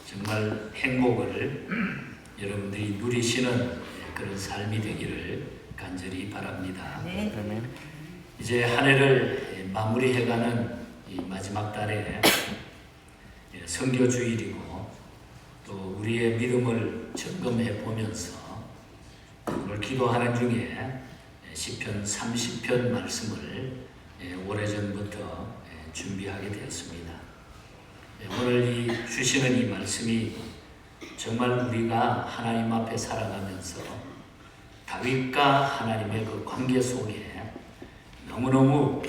정말 행복을 여러분들이 누리시는 그런 삶이 되기를 간절히 바랍니다. 이제 한 해를 마무리해가는 이 마지막 달에 선교주일이고 또 우리의 믿음을 점검해 보면서 오늘 기도하는 중에 시편 30편 말씀을 오래전부터 준비하게 되었습니다. 오늘 이 주시는 이 말씀이 정말 우리가 하나님 앞에 살아가면서 다윗과 하나님의 그 관계 속에 너무너무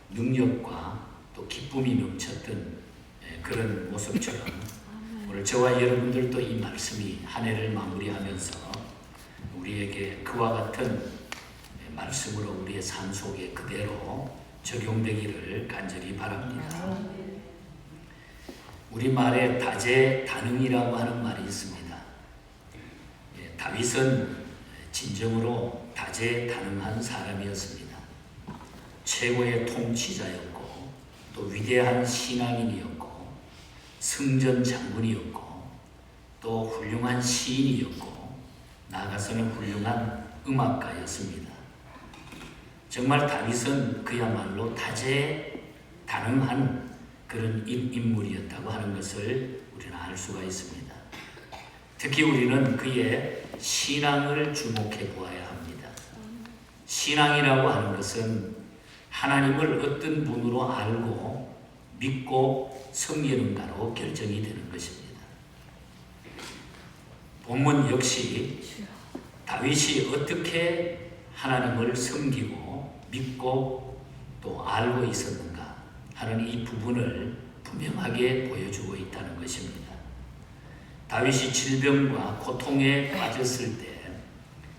능력과 또 기쁨이 넘쳤던 그런 모습처럼 오늘 저와 여러분들도 이 말씀이 한 해를 마무리하면서 우리에게 그와 같은 말씀으로 우리의 삶 속에 그대로 적용되기를 간절히 바랍니다. 우리말에 다재다능이라고 하는 말이 있습니다. 다윗은 진정으로 다재다능한 사람이었습니다. 최고의 통치자였고 또 위대한 신앙인이었고 승전 장군이었고 또 훌륭한 시인이었고 나아가서는 훌륭한 음악가였습니다. 정말 다윗은 그야말로 다재다능한 그런 인물이었다고 하는 것을 우리는 알 수가 있습니다. 특히 우리는 그의 신앙을 주목해 보아야 합니다. 신앙이라고 하는 것은 하나님을 어떤 분으로 알고 믿고 섬기는가로 결정이 되는 것입니다. 본문 역시 다윗이 어떻게 하나님을 섬기고 믿고 또 알고 있었는가 하는 이 부분을 분명하게 보여주고 있다는 것입니다. 다윗이 질병과 고통에 빠졌을 때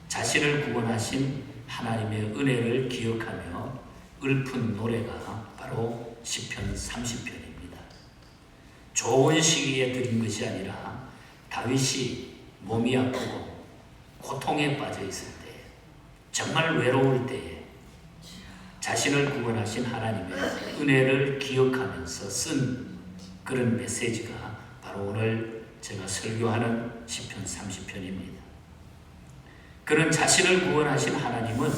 자신을 구원하신 하나님의 은혜를 기억하며 읊은 노래가 바로 시편 30편입니다. 좋은 시기에 드린 것이 아니라 다윗이 몸이 아프고 고통에 빠져 있을 때, 정말 외로울 때에 자신을 구원하신 하나님의 은혜를 기억하면서 쓴 그런 메시지가 바로 오늘 제가 설교하는 시편 30편입니다. 그런 자신을 구원하신 하나님은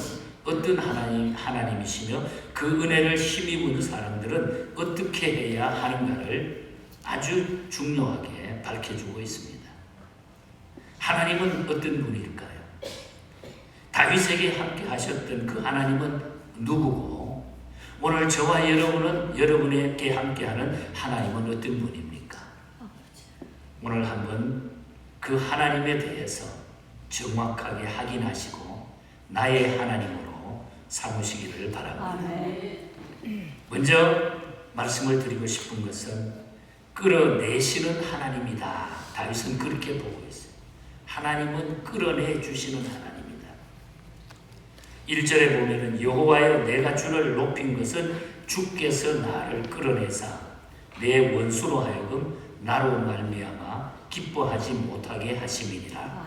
어떤 하나님이시며 그 은혜를 힘입은 사람들은 어떻게 해야 하는가를 아주 중요하게 밝혀주고 있습니다. 하나님은 어떤 분일까요? 다윗에게 함께 하셨던 그 하나님은 누구고 오늘 저와 여러분은 여러분에게 함께하는 하나님은 어떤 분입니까? 오늘 한번 그 하나님에 대해서 정확하게 확인하시고 나의 하나님으로 삼으시기를 바랍니다. 먼저 말씀을 드리고 싶은 것은 끌어내시는 하나님이다. 다윗은 그렇게 보고 있어요. 하나님은 끌어내 주시는 하나님입니다. 1절에 보면은 여호와여 내가 주를 높인 것은 주께서 나를 끌어내사 내 원수로 하여금 나로 말미암아 기뻐하지 못하게 하심이니라.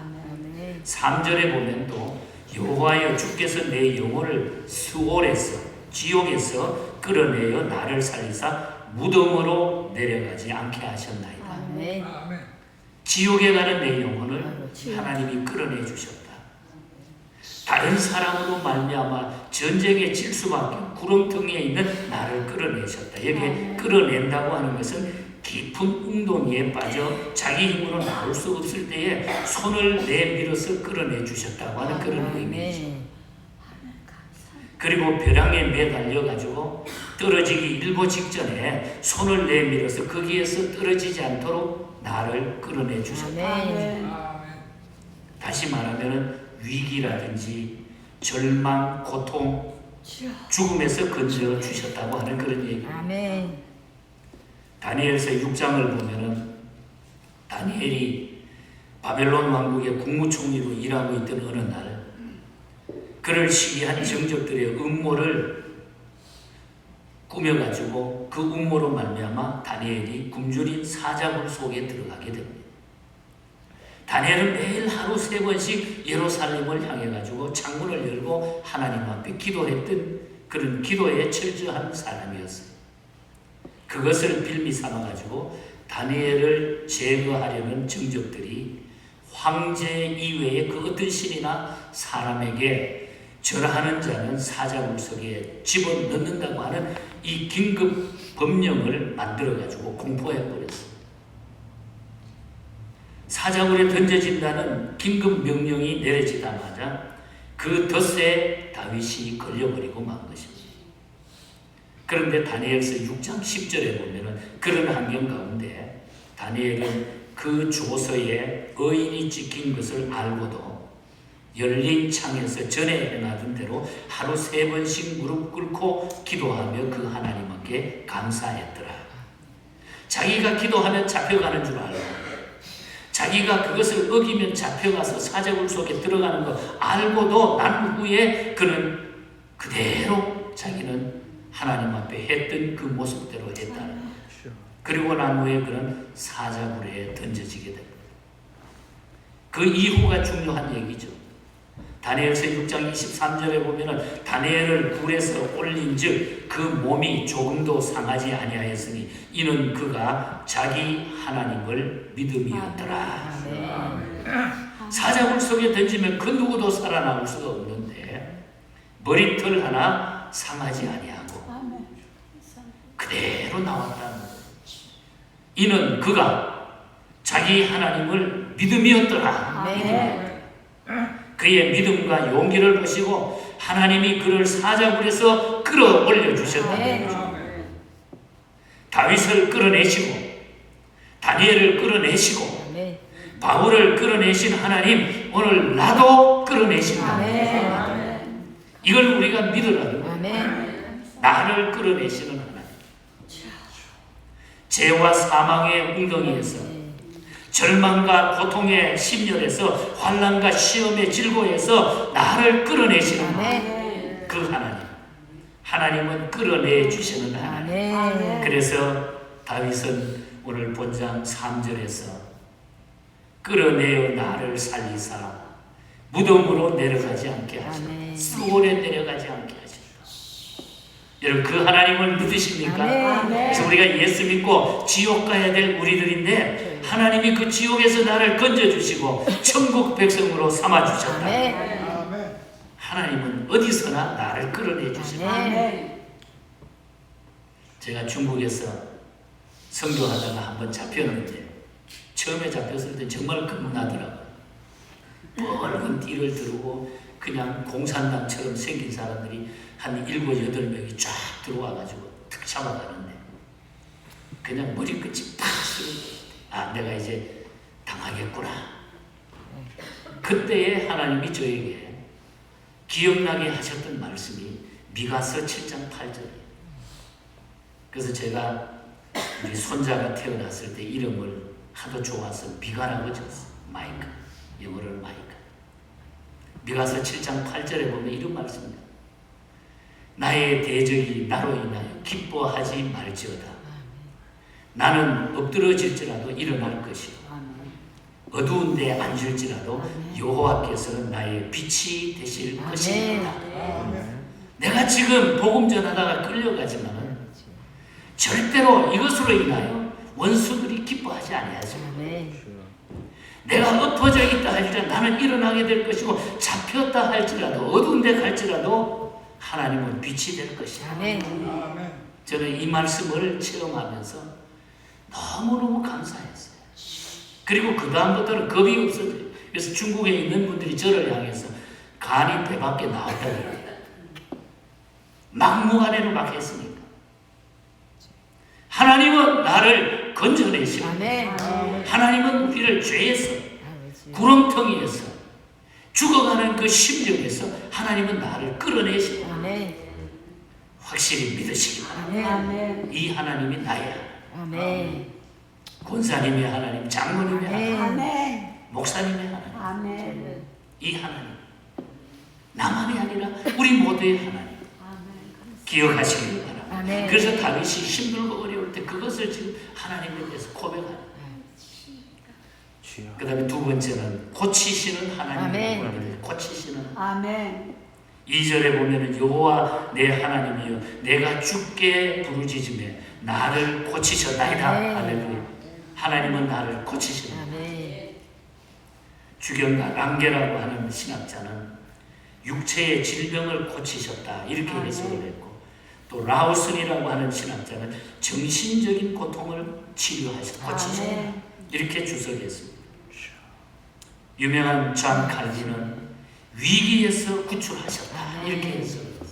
3절에 보면 또 여호와여 주께서 내 영혼을 수올에서 지옥에서 끌어내어 나를 살리사 무덤으로 내려가지 않게 하셨나이다. 아멘. 지옥에 가는 내 영혼을 하나님이 끌어내 주셨다. 다른 사람으로 말미암아 전쟁에 질 수밖에 구렁텅이에 있는 나를 끌어내셨다. 여기에 끌어낸다고 하는 것은 깊은 웅덩이에 빠져 자기 힘으로 나올 수 없을 때에 손을 내밀어서 끌어내 주셨다고 하는 그런 의미죠. 그리고 벼랑에 매달려 가지고 떨어지기 일보 직전에 손을 내밀어서 거기에서 떨어지지 않도록 나를 끌어내 주셨다. 다시 말하면 위기라든지 절망, 고통, 죽음에서 건져 주셨다고 하는 그런 얘기입니다. 다니엘서 6장을 보면은 다니엘이 바벨론 왕국의 국무총리로 일하고 있던 어느 날 그를 시기한 정적들의 음모를 꾸며가지고 그 음모로 말미암아 다니엘이 굶주린 사자굴 속에 들어가게 됩니다. 다니엘은 매일 하루 3번씩 예루살렘을 향해 가지고 창문을 열고 하나님 앞에 기도했던 그런 기도에 철저한 사람이었어요. 그것을 빌미 삼아 가지고 다니엘을 제거하려는 정적들이 황제 이외의 그 어떤 신이나 사람에게 절하는 자는 사자굴 속에 집어넣는다고 하는 이 긴급 법령을 만들어가지고 공포해버렸어요. 사자굴에 던져진다는 긴급 명령이 내려지자마자 그 덫에 다윗이 걸려버리고 만 것입니다. 그런데 다니엘서 6장 10절에 보면은 그런 환경 가운데 다니엘은 그 조서에 의인이 찍힌 것을 알고도 열린 창에서 전에 해나던 대로 하루 3번씩 무릎 꿇고 기도하며 그 하나님께 감사했더라. 자기가 기도하면 잡혀가는 줄 알고 자기가 그것을 어기면 잡혀가서 사자굴 속에 들어가는 거 알고도 난 후에 그는 그대로 자기는 하나님 앞에 했던 그 모습대로 했다는 거예요. 그리고 난 후에 그는 사자굴에 던져지게 됩니다. 그 이후가 중요한 얘기죠. 다니엘서 6장 23절에 보면은 다니엘을 굴에서 올린 즉 그 몸이 조금도 상하지 아니하였으니 이는 그가 자기 하나님을 믿음이었더라. 사자굴 속에 던지면 그 누구도 살아남을 수가 없는데 머리털 하나 상하지 아니하고 그대로 나왔다는 거예요. 이는 그가 자기 하나님을 믿음이었더라. 그의 믿음과 용기를 보시고 하나님이 그를 사자굴에서 끌어올려 주셨다는 거죠. 다윗을 끌어내시고 다니엘을 끌어내시고 바울을 끌어내신 하나님 오늘 나도 끌어내신다. 이걸 우리가 믿으라는 거예요. 나를 끌어내시는 하나님. 죄와 사망의 웅덩이에서 절망과 고통의 심열에서 환난과 시험의 질고에서 나를 끌어내시는 하나님. 그 하나님. 하나님은 끌어내 주시는 하나님. 그래서 다윗은 오늘 본장 3절에서 끌어내어 나를 살리사 무덤으로 내려가지 않게 하시라. 수월에 내려가지 않게 하시라. 여러분 그 하나님을 믿으십니까? 그래서 우리가 예수 믿고 지옥 가야 될 우리들인데 하나님이 그 지옥에서 나를 건져주시고 천국 백성으로 삼아주셨다. 하나님은 어디서나 나를 끌어내 주십니다. 제가 중국에서 선교하다가 한번 잡혔는데 처음에 잡혔을 때 정말 겁나더라고요. 뻘건 띠를 두르고 그냥 공산당처럼 생긴 사람들이 한 7, 8명이 쫙 들어와가지고 탁 잡아가는데 그냥 머리끝이 팍 쓰고 아 내가 이제 당하겠구나. 그때에 하나님이 저에게 기억나게 하셨던 말씀이 미가서 7장 8절이에요. 그래서 제가 우리 손자가 태어났을 때 이름을 하도 좋아서 미가라고 졌어요. 마이카. 영어로는 마이카. 미가서 7장 8절에 보면 이런 말씀입니다. 나의 대적이 나로 인하여 기뻐하지 말지어다. 나는 엎드러질지라도 일어날 것이요 어두운 데 앉을지라도 여호와께서는 나의 빛이 되실 것입니다. 내가 지금 복음 전하다가 끌려가지만 절대로 이것으로 인하여 원수들이 기뻐하지 아니하죠. 내가 엎어져 있다 할지라도 나는 일어나게 될 것이고 잡혔다 할지라도 어두운 데 갈지라도 하나님은 빛이 될 것이다. 저는 이 말씀을 체험하면서 너무너무 감사했어요. 그리고 그 다음부터는 겁이 없어져요. 그래서 중국에 있는 분들이 저를 향해서 간이 배 밖에 나왔다고 해요. 막무가내로 막 했으니까. 하나님은 나를 건져내시고 하나님은 우리를 죄에서 구렁텅이에서 죽어가는 그 심정에서 하나님은 나를 끌어내시고 확실히 믿으시기 바랍니다. 이 하나님이 나의 하나님. 권사님의 하나님, 장로님의 하나님, 목사님의 하나님. 이 하나님. 나만이 아니라 우리 모두의 하나님. 기억하시길 바랍니다. 그래서 다윗이 힘들고 어려울 때 그것을 지금 하나님에 대해서 고백하는 그 다음에 두 번째는 고치시는 하나님. 고치시는 하나님. 2절에 보면은 여호와 내 하나님이여 내가 주께 부르짖으며 나를 고치셨나이다. 할렐루야. 하나님은 나를 고치시는 아멘. 주경가 랑게라고 하는 신학자는 육체의 질병을 고치셨다 이렇게 해석을 했고, 또 라우슨이라고 하는 신학자는 정신적인 고통을 치료하셨다, 고치셨다 이렇게 주석했습니다. 유명한 존 칼빈은 위기에서 구출하셨다 이렇게 해석했습니다.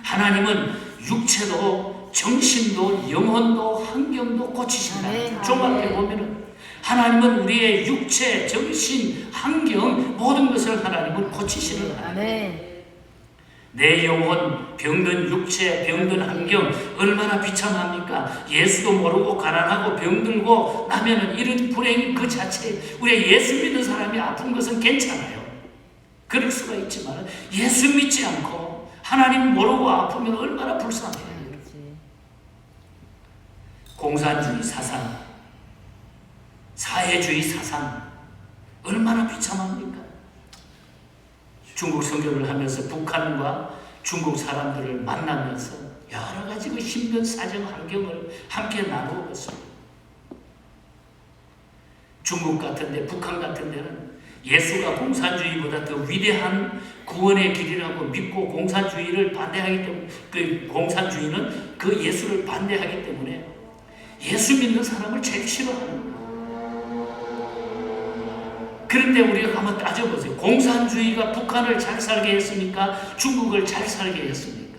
하나님은 육체도 정신도 영혼도 환경도 고치신다. 종합해 보면은 하나님은 우리의 육체, 정신, 환경 모든 것을 하나님은 고치시는 하나님. 내 영혼, 병든 육체, 병든 환경 얼마나 비참합니까? 예수도 모르고 가난하고 병들고 나면은 이런 불행이 그 자체, 우리 예수 믿는 사람이 아픈 것은 괜찮아요. 그럴 수가 있지만 예수 믿지 않고 하나님 모르고 아프면 얼마나 불쌍해요. 공산주의 사상, 사회주의 사상 얼마나 비참합니까? 중국 선교를 하면서 북한과 중국 사람들을 만나면서 여러 가지 그 힘든 사정 환경을 함께 나누어 봤습니다. 중국 같은데, 북한 같은 데는 예수가 공산주의보다 더 위대한 구원의 길이라고 믿고 공산주의를 반대하기 때문에, 그 공산주의는 그 예수를 반대하기 때문에 예수 믿는 사람을 제일 싫어하는 거예요. 그런데 우리가 한번 따져보세요. 공산주의가 북한을 잘 살게 했습니까? 중국을 잘 살게 했습니까?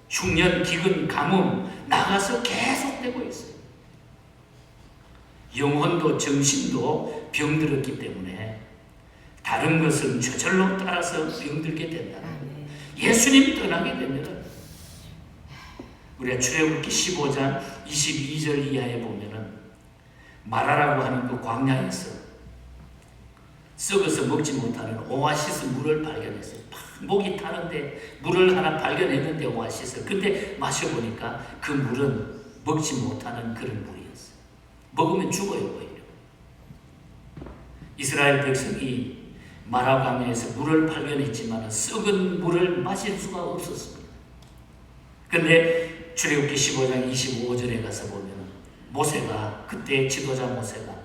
흉년, 기근, 가뭄 나가서 계속되고 있어요. 영혼도 정신도 병들었기 때문에 다른 것은 저절로 따라서 병들게 된다는 거예요. 예수님 떠나게 되면 우리가 출애굽기 15장 22절 이하에 보면은 마라라고 하는 그 광야에서 썩어서 먹지 못하는 오아시스 물을 발견했어요. 목이 타는데 물을 하나 발견했는데 오아시스. 근데 마셔보니까 그 물은 먹지 못하는 그런 물이었어요. 먹으면 죽어요, 오히려. 이스라엘 백성이 마라 광야에서 물을 발견했지만 썩은 물을 마실 수가 없었습니다. 근데 출애굽기 15장 25절에 가서 보면 모세가, 그때 지도자 모세가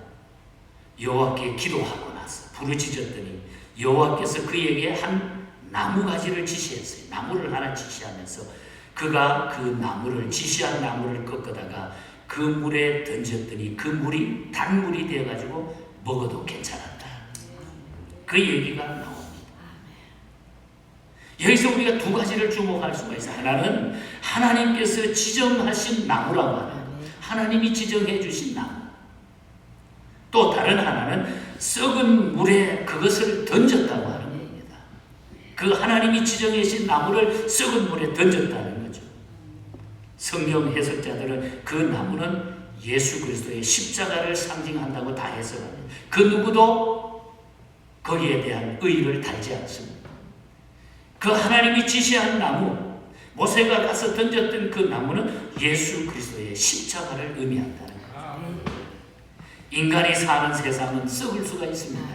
여호와께 기도하고 나서 부르짖었더니 여호와께서 그에게 한 나무가지를 지시했어요. 나무를 하나 지시하면서 그가 그 나무를, 지시한 나무를 꺾어다가 그 물에 던졌더니 그 물이 단물이 되어가지고 먹어도 괜찮았다. 그 얘기가 나옵니다. 여기서 우리가 두 가지를 주목할 수가 있어요. 하나는 하나님께서 지정하신 나무라고 하는 것, 하나님이 지정해 주신 나무. 또 다른 하나는 썩은 물에 그것을 던졌다고 하는 겁니다. 그 하나님이 지정해 주신 나무를 썩은 물에 던졌다는 거죠. 성경 해석자들은 그 나무는 예수 그리스도의 십자가를 상징한다고 다 해석합니다. 그 누구도 거기에 대한 의의를 달지 않습니다. 그 하나님이 지시한 나무, 모세가 가서 던졌던 그 나무는 예수 그리스도의 십자가를 의미한다는 거예요. 인간이 사는 세상은 썩을 수가 있습니다.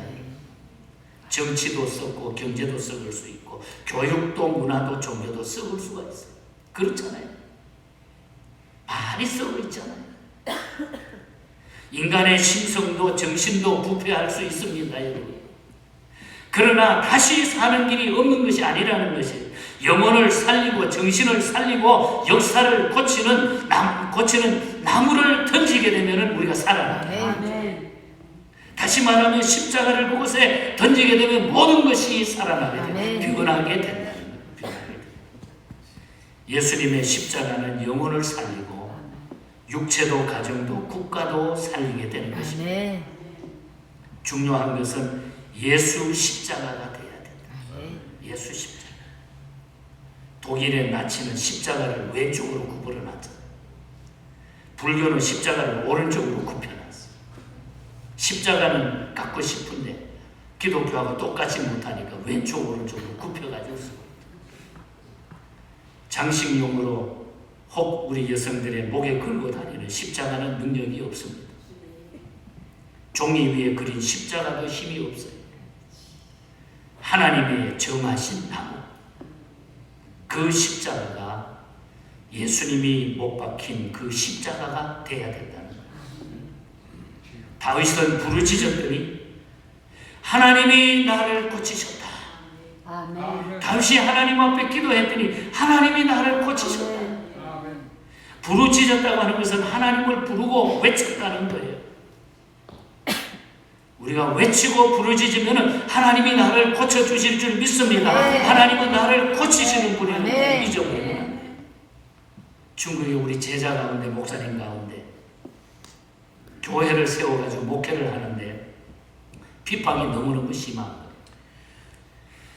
정치도 썩고 경제도 썩을 수 있고 교육도 문화도 종교도 썩을 수가 있어요. 그렇잖아요. 많이 썩어 있잖아요. 인간의 심성도 정신도 부패할 수 있습니다, 여러분. 그러나 다시 사는 길이 없는 것이 아니라는 것이, 영혼을 살리고 정신을 살리고 역사를 고치는 나무를 던지게 되면 우리가 살아나요. 다시 말하면 십자가를 그곳에 던지게 되면 모든 것이 살아나게 되고 변하게 된다는 거예요. 예수님의 십자가는 영혼을 살리고 육체도 가정도 국가도 살리게 되는 것입니다. 중요한 것은 예수 십자가가 되어야 된다. 예수 십자가. 독일의 나치는 십자가를 왼쪽으로 구부러놨죠. 불교는 십자가를 오른쪽으로 굽혀놨어. 십자가는 갖고 싶은데 기독교하고 똑같이 못하니까 왼쪽 오른쪽으로 굽혀가지고 장식용으로 혹 우리 여성들의 목에 걸고 다니는 십자가는 능력이 없습니다. 종이 위에 그린 십자가도 힘이 없어요. 하나님의 정하신 나무, 그 십자가가 예수님이 못 박힌 그 십자가가 돼야 된다는 거예요. 다윗은 부르짖었더니 하나님이 나를 고치셨다. 아멘. 다윗이 하나님 앞에 기도했더니 하나님이 나를 고치셨다. 부르짖었다고 하는 것은 하나님을 부르고 외쳤다는 거예요. 우리가 외치고 부르짖으면 하나님이 나를 고쳐주실 줄 믿습니다. 하나님은 나를 고치시는 분이에요. 잊어버리면 중국의 우리 제자 가운데, 목사님 가운데 교회를 세워가지고 목회를 하는데 비방이 너무너무 심한 거예요.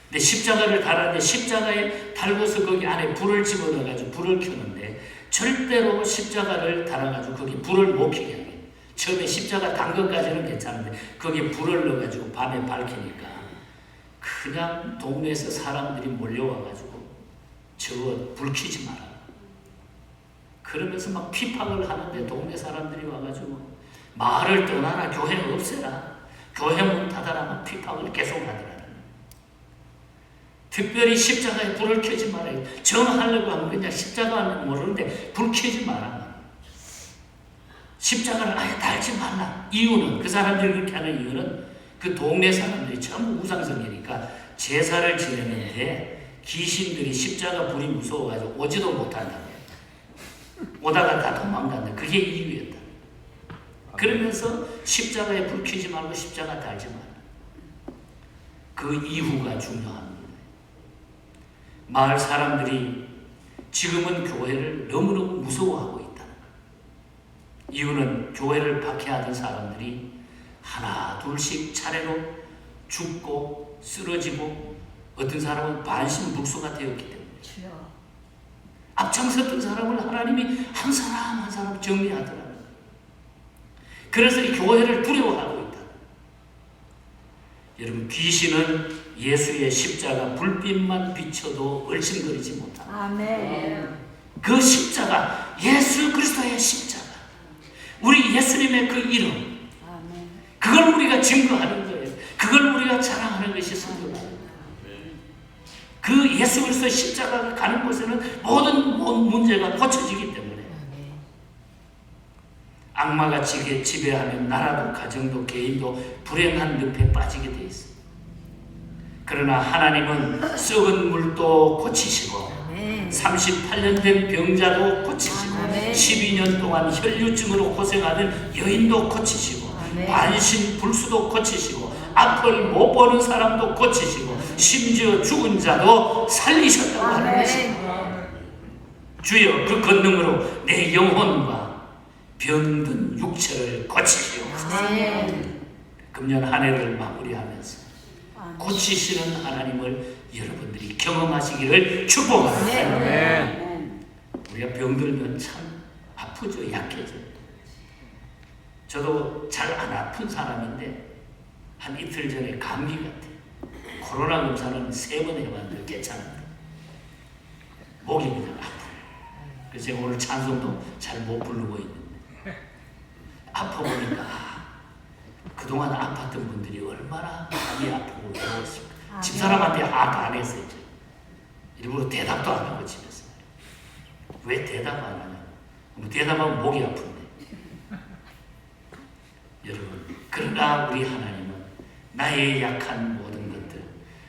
근데 십자가를 달았는데 십자가에 달고서 거기 안에 불을 집어넣어가지고 불을 켜는데 절대로 십자가를 달아가지고 거기 불을 못 켜게 해요. 처음에 십자가 단 것까지는 괜찮은데 거기에 불을 넣어가지고 밤에 밝히니까 그냥 동네에서 사람들이 몰려와가지고 저거 불 켜지 마라. 그러면서 막 피박을 하는데 동네 사람들이 와가지고 마을을 떠나라, 교회 없애라, 교회 문 닫아라, 막 피박을 계속 하더라. 특별히 십자가에 불을 켜지 말아요. 정하려고 하면 그냥 십자가는 모르는데 불 켜지 마라. 십자가를 아예 달지 말라. 이유는, 그 사람들이 그렇게 하는 이유는 그 동네 사람들이 전부 우상성이니까 제사를 지내는데 귀신들이 십자가 불이 무서워가지고 오지도 못한다. 오다가 다 도망간다. 그게 이유였다. 그러면서 십자가에 불 켜지 말고 십자가 달지 말라. 그 이유가 중요합니다. 마을 사람들이 지금은 교회를 너무너무 무서워하고 있다. 이유는 교회를 박해하던 사람들이 하나 둘씩 차례로 죽고 쓰러지고 어떤 사람은 반신불수가 되었기 때문에 앞장섰던 사람을 하나님이 한 사람 한 사람 정리하더라고요. 그래서 이 교회를 두려워하고 있다. 여러분, 귀신은 예수의 십자가 불빛만 비춰도 얼씬거리지 못합니다. 아멘. 그 십자가, 예수 그리스도의 십자가, 우리 예수님의 그 이름, 아멘. 그걸 우리가 증거하는 거예요. 그걸 우리가 자랑하는 것이 성경입니다. 그 예수 그리스도의 십자가가 가는 곳에는 모든 문제가 고쳐지기 때문에 악마가 지배하면 나라도 가정도 개인도 불행한 늪에 빠지게 돼 있어요. 그러나 하나님은 썩은 물도 고치시고 38년 된 병자도 고치시고 12년 동안 혈류증으로 고생하는 여인도 고치시고 반신불수도 고치시고 앞을 못 보는 사람도 고치시고 심지어 죽은 자도 살리셨다고 하는 것입니다. 주여, 그 권능으로 내 영혼과 병든 육체를 고치시옵소서. 금년 한 해를 마무리하면서 고치시는 하나님을 여러분들이 경험하시기를 축복합니다. 우리가 병들면 참 아프죠. 약해져요. 저도 잘 안 아픈 사람인데 한 이틀 전에 감기 같아요. 코로나 검사는 3번 해봤는데 괜찮은데 목이 그냥 아파요. 그래서 제가 오늘 찬송도 잘 못 부르고 있는데 아파보니까 그동안 아팠던 분들이 얼마나 많이 아프고 외로웠을까. 집사람한테 안 했어요. 일부러 대답도 안 하고 집에서. 왜 대답 안 하냐. 대답하면 목이 아픈데. 여러분, 그러나 우리 하나님은 나의 약한 모든 것들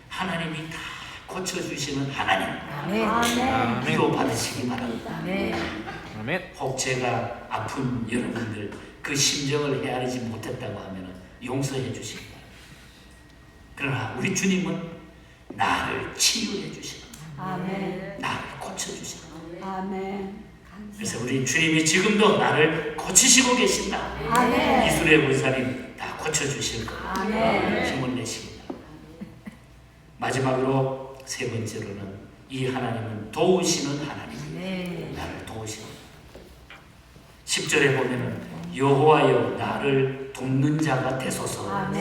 하나님이 다 고쳐주시는 하나님. 위로 받으시기 바랍니다. 혹 제가 아픈 여러분들 그 심정을 헤아리지 못했다고 하면 용서해 주시기 바랍니다. 그러나 우리 주님은 나를 치유해 주시는 나를 고쳐주시는 그래서 우리 주님이 지금도 나를 고치시고 계신다. 이순애 권사님 다 고쳐주실 거예요. 힘을 내십니다. 마지막으로 세 번째로는 이 하나님은 도우시는 하나님입니다. 나를 도우시는 10절에 보면은 여호와여 나를 돕는 자가 되소서.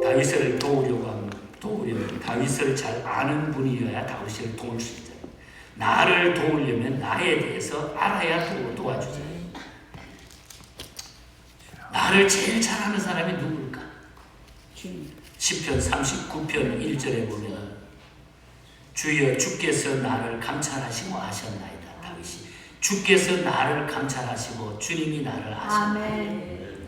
다윗을 도우려면 다윗을 잘 아는 분이어야 다윗을 도울 수 있다. 나를 도우려면 나에 대해서 알아야 도와주자. 나를 제일 잘 아는 사람이 누굴까? 시편 39편 1절에 보면 주여 주께서 나를 감찰하시고 아셨나이다. 다윗이 주께서 나를 감찰하시고 주님이 나를 아셨나이다. 아멘.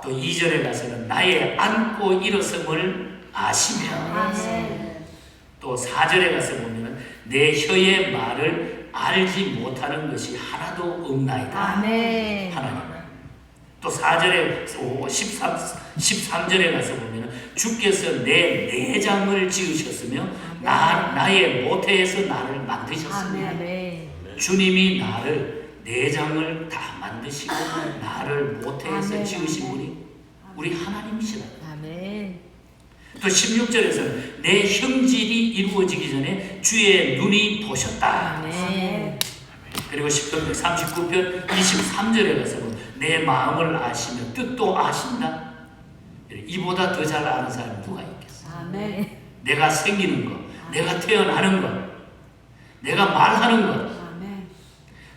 또 2절에 가서는 나의 앉고 일어섬을 아시며, 아멘. 또 4절에 가서 보면 내 혀의 말을 알지 못하는 것이 하나도 없나이다. 아멘. 하나님. 또 4절에 13절에 가서 보면 주께서 내 내장을 지으셨으며 나의 모태에서 나를 만드셨으며, 아멘. 주님이 나를 내장을 다 만드시고 나를 모태에서 아멘. 지으신 분이 우리 하나님이시라. 아멘. 또 16절에서는 내 형질이 이루어지기 전에 주의 눈이 보셨다. 아멘. 그리고 10편 139편 23절에 가서 내 마음을 아시며 뜻도 아신다. 이보다 더 잘 아는 사람이 누가 있겠어? 아멘. 내가 생기는 것, 내가 태어나는 것, 내가 말하는 것, 아멘.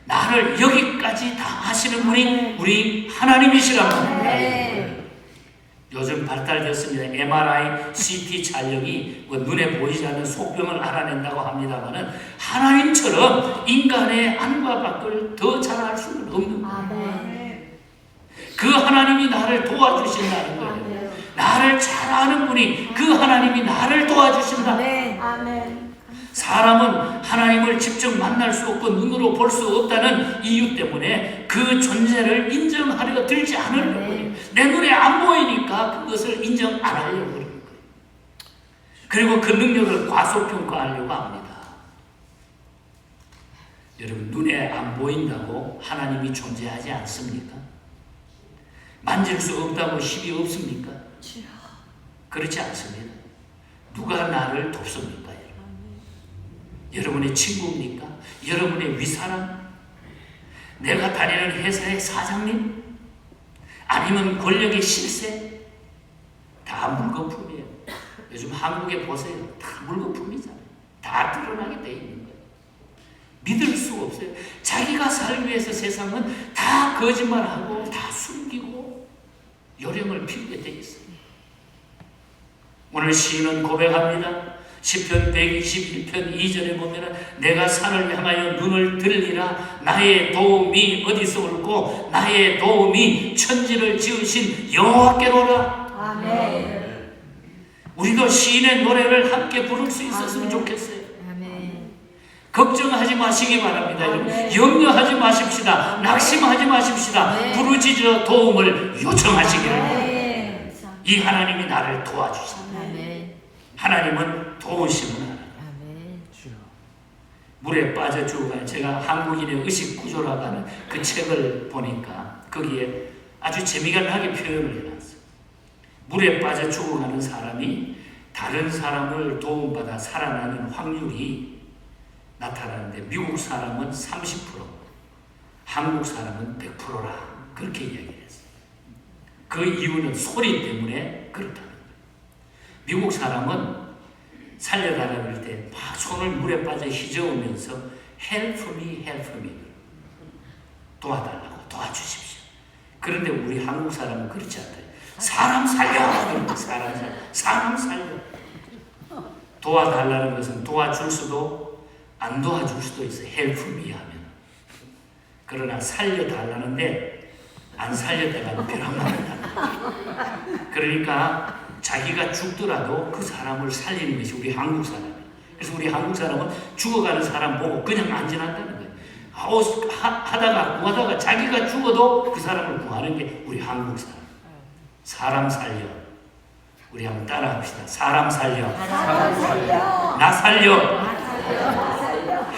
나를 여기까지 다 아시는 분이 우리 하나님이시라고 합니다. 아멘. 요즘 발달됐습니다. MRI, CT 촬영이 눈에 보이지 않는 속병을 알아낸다고 합니다만은 하나님처럼 인간의 안과 밖을 더 잘 알 수는 없는 거예요. 아멘. 그 하나님이 나를 도와주신다는 거예요. 아멘. 나를 잘 아는 분이 그 하나님이 나를 도와주신다. 아멘. 아멘. 사람은 하나님을 직접 만날 수 없고 눈으로 볼 수 없다는 이유 때문에 그 존재를 인정하려 들지 않으려고 해요. 내 눈에 안 보이니까 그것을 인정 안 하려고 그러는 거예요. 그리고 그 능력을 과소평가하려고 합니다. 여러분, 눈에 안 보인다고 하나님이 존재하지 않습니까? 만질 수 없다고 힘이 없습니까? 그렇지 않습니다. 누가 나를 돕습니까? 여러분의 친구입니까? 여러분의 윗사람? 내가 다니는 회사의 사장님? 아니면 권력의 실세? 다 물거품이에요. 요즘 한국에 보세요. 다 물거품이잖아요. 다 드러나게 돼 있는 거예요. 믿을 수 없어요. 자기가 살기 위해서 세상은 다 거짓말하고 다 숨기고 요령을 피우게 돼 있어요. 오늘 시인은 고백합니다. 시편 121편 2절에 보면 내가 산을 향하여 눈을 들리라. 나의 도움이 어디서 올고 나의 도움이 천지를 지으신 여호와께로라. 아멘. 우리도 시인의 노래를 함께 부를 수 있었으면 아멘. 좋겠어요. 아멘. 걱정하지 마시기 바랍니다. 아멘. 염려하지 마십시다. 낙심하지 마십시다. 아멘. 부르짖어 도움을 요청하시기를. 아멘. 이 하나님이 나를 도와주신다. 아멘. 하나님은 도우시는 하나님. 아멘. 물에 빠져 죽어가는, 제가 한국인의 의식 구조라고 하는 그 책을 보니까 거기에 아주 재미가 나게 표현을 해놨어요. 물에 빠져 죽어가는 사람이 다른 사람을 도움받아 살아나는 확률이 나타나는데 미국 사람은 30%, 한국 사람은 100%라 그렇게 이야기를 했어요. 그 이유는 소리 때문에 그렇다는 거예요. 미국 사람은 살려달라고 할 때 막 손을 물에 빠져 휘저으면서 help me, help me 도와달라고, 도와주십시오. 그런데 우리 한국 사람은 그렇지 않아요. 사람 살려! 사람 살려! 도와달라는 것은 도와줄 수도 안 도와줄 수도 있어요. help me 하면. 그러나 살려달라는데 안 살려달라고 벼랑맞는다. 그러니까 자기가 죽더라도 그 사람을 살리는 것이 우리 한국 사람이에요. 그래서 우리 한국 사람은 죽어가는 사람 보고 그냥 안 지난다는 거예요. 하다가 구하다가 자기가 죽어도 그 사람을 구하는 게 우리 한국 사람. 사람 살려. 우리 한번 따라합시다. 사람 살려. 나 살려.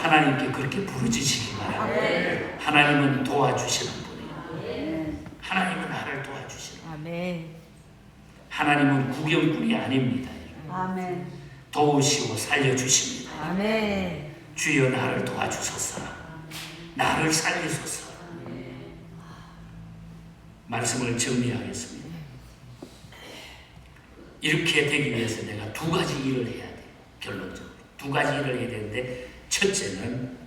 하나님께 그렇게 부르짖으시기 바랍니다. 하나님은 도와주시는 분이에요. 하나님은 나를 도와주시는 분이에요. 하나님은 구경꾼이 아닙니다. 아멘. 도우시고 살려주십니다. 아멘. 주여 나를 도와주소서. 나를 살리소서. 말씀을 정리하겠습니다. 이렇게 되기 위해서 내가 두 가지 일을 해야 돼요. 결론적으로. 두 가지 일을 해야 되는데 첫째는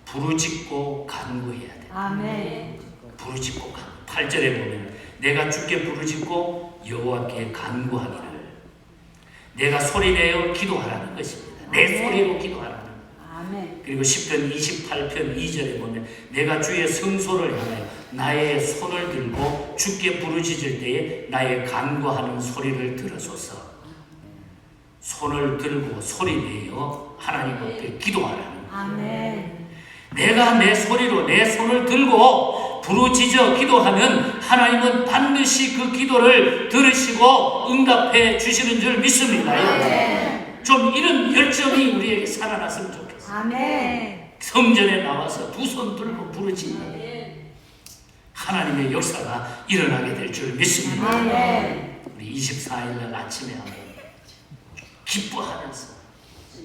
부르짖고 간구해야 돼요. 아멘. 부르짖고 간구. 8절에 보면 내가 주께 부르짖고 여호와께 간구하기를, 내가 소리내어 기도하라는 것입니다. 내 소리로 기도하라는 거예요. 아멘. 그리고 10편 28편 2절에 보면 내가 주의 성소를 향하여 나의 손을 들고 주께 부르짖을 때에 나의 간구하는 소리를 들으소서. 손을 들고 소리내어 하나님 앞에 기도하라는 거예요. 아멘. 내가 내 소리로 내 손을 들고 부르짖어 기도하면 하나님은 반드시 그 기도를 들으시고 응답해 주시는 줄 믿습니다. 좀 이런 열정이 우리에게 살아났으면 좋겠어요. 아멘. 성전에 나와서 두 손 들고 부르짖는 하나님의 역사가 일어나게 될 줄 믿습니다. 아멘. 우리 24일 날 아침에 한번 기뻐하면서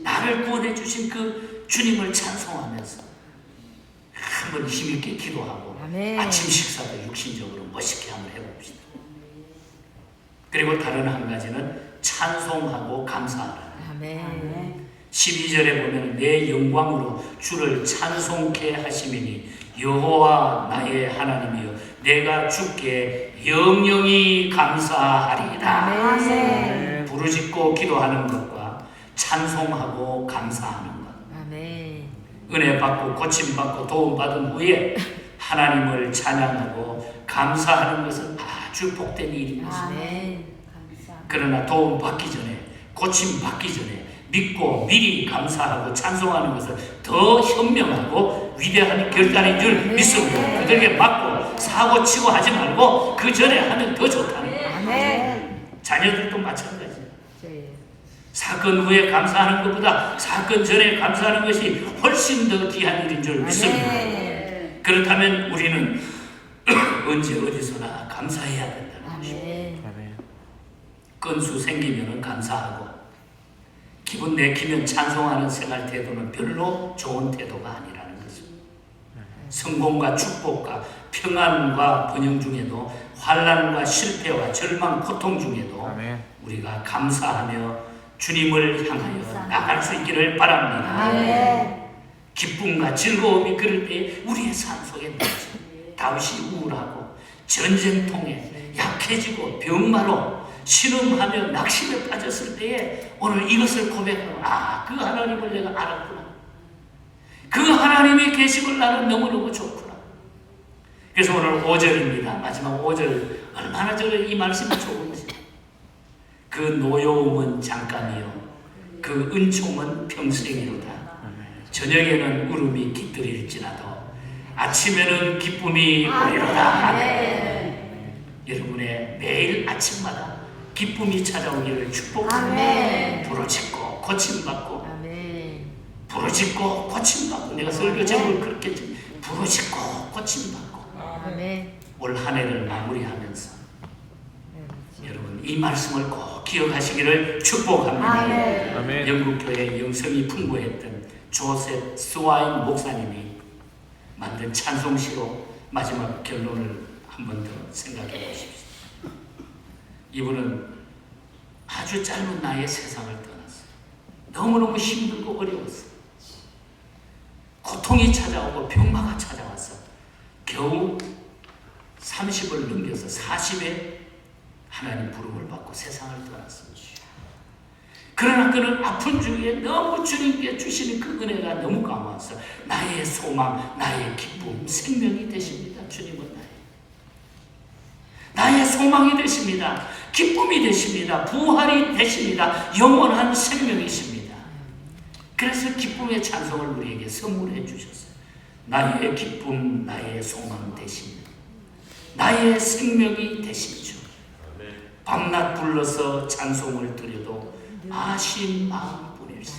나를 구원해 주신 그 주님을 찬송하면서 한번 힘있게 기도하고 아멘. 아침 식사도 육신적으로 멋있게 한번 해봅시다. 그리고 다른 한 가지는 찬송하고 감사하라. 아멘. 12절에 보면 내 영광으로 주를 찬송케 하시미니 여호와 나의 하나님이여 내가 주께 영영히 감사하리이다. 아멘. 부르짖고 기도하는 것과 찬송하고 감사하는 것, 아멘. 은혜 받고 고침 받고 도움 받은 후에 하나님을 찬양하고 감사하는 것은 아주 복된 일입니다. 아멘. 그러나 도움 받기 전에 고침 받기 전에 믿고 미리 감사하고 찬송하는 것은 더 현명하고 위대한 결단인 줄 믿습니다. 그들에게 맞고 사고 치고 하지 말고 그 전에 하면 더 좋다는 거예요. 아멘. 자녀들도 마찬가지예요. 네. 사건 후에 감사하는 것보다 사건 전에 감사하는 것이 훨씬 더 귀한 일인 줄 믿습니다. 아멘. 그렇다면 우리는 언제 어디서나 감사해야 된다는 것입니다. 아멘. 건수 생기면 감사하고 기분 내키면 찬송하는 생활 태도는 별로 좋은 태도가 아니라는 것입니다. 성공과 축복과 평안과 번영 중에도 환난과 실패와 절망, 고통 중에도 아멘. 우리가 감사하며 주님을 향하여 나갈 수 있기를 바랍니다. 아멘. 기쁨과 즐거움이 그럴 때 우리의 삶 속에 나오죠. 다윗이 우울하고 전쟁통에 약해지고 병마로 신음하며 낙심에 빠졌을 때에 오늘 이것을 고백하고 그 하나님을 내가 알았구나. 그 하나님이 계심을 나는 너무너무 좋구나. 그래서 오늘 5절입니다. 마지막 5절 얼마나 이 말씀이 좋은지. 그 노여움은 잠깐이요 그 은총은 평생이로다. 저녁에는 울음이 깃들일지라도 아침에는 기쁨이 오리로다. 여러분의 매일 아침마다 기쁨이 찾아오기를 축복합니다. 부르짖고 고침받고 부르짖고 고침받고 내가 설교 제목을 그렇게 했지. 부르짖고 고침받고 올 한 해를 마무리하면서 여러분 이 말씀을 꼭 기억하시기를 축복합니다. 아멘. 영국 교회 영성이 풍부했던 조셉 스와인 목사님이 만든 찬송시로 마지막 결론을 한 번 더 생각해 보십시오. 이분은 아주 짧은 나이에 세상을 떠났어요. 너무너무 힘들고 어려웠어요. 고통이 찾아오고 병마가 찾아와서 겨우 30을 넘겨서 40에 하나님 부름을 받고 세상을 떠났습니다. 그러나 그는 아픈 중에 너무 주님께 주시는 그 은혜가 너무 감화서 나의 소망, 나의 기쁨, 생명이 되십니다. 주님은 나의 소망이 되십니다. 기쁨이 되십니다. 부활이 되십니다. 영원한 생명이십니다. 그래서 기쁨의 찬송을 우리에게 선물해 주셨어요. 나의 기쁨, 나의 소망 되십니다. 나의 생명이 되시죠. 밤낮 불러서 찬송을 드려도 아신 마음뿐일세.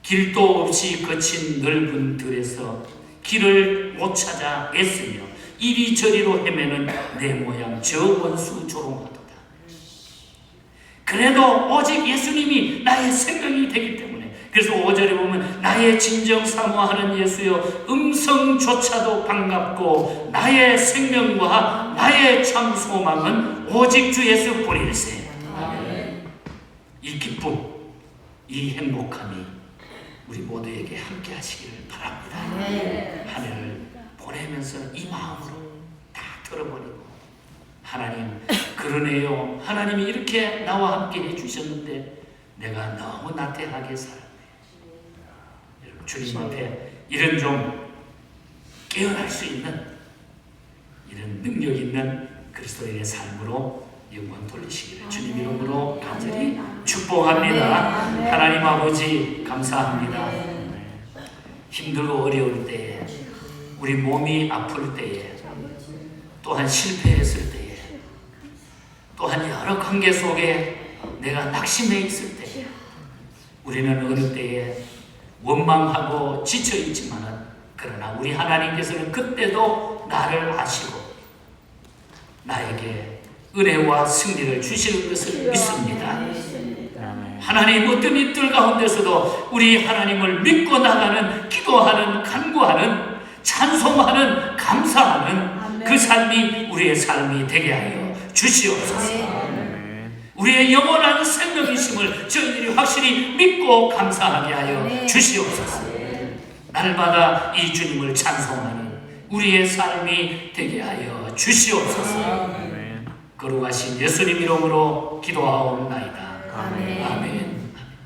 길도 없이 거친 넓은 들에서 길을 못 찾아 애쓰며 이리저리로 헤매는 내 모양 저 원수 조롱하도다. 그래도 오직 예수님이 나의 생명이 되기 때문에 그래서 5절에 보면 나의 진정 사모하는 예수여 음성조차도 반갑고 나의 생명과 나의 참 소망은 오직 주 예수뿐일세. 이 기쁨, 이 행복함이 우리 모두에게 함께 하시기를 바랍니다. 한 해를 보내면서 이 마음으로 다 털어버리고 하나님 그러네요. 하나님이 이렇게 나와 함께 해주셨는데 내가 너무 나태하게 살았네. 여러분, 주님 앞에 이런 좀 깨어날 수 있는 이런 능력 있는 그리스도인의 삶으로 영광 돌리시기를 주님 이름으로 간절히 축복합니다. 하나님 아버지 감사합니다. 힘들고 어려울 때에, 우리 몸이 아플 때에, 또한 실패했을 때에, 또한 여러 관계 속에 내가 낙심해 있을 때, 우리는 어느 때에 원망하고 지쳐 있지만은, 그러나 우리 하나님께서는 그때도 나를 아시고 나에게 은혜와 승리를 주시는 것을 믿습니다. 하나님 어떤 일들 가운데서도 우리 하나님을 믿고 나가는, 기도하는, 간구하는, 찬송하는, 감사하는 그 삶이 우리의 삶이 되게 하여 주시옵소서. 우리의 영원한 생명이심을 저희들이 확실히 믿고 감사하게 하여 주시옵소서. 날마다 이 주님을 찬송하는 우리의 삶이 되게 하여 주시옵소서. 거룩하신 예수님 이름으로 기도하옵나이다. 아멘.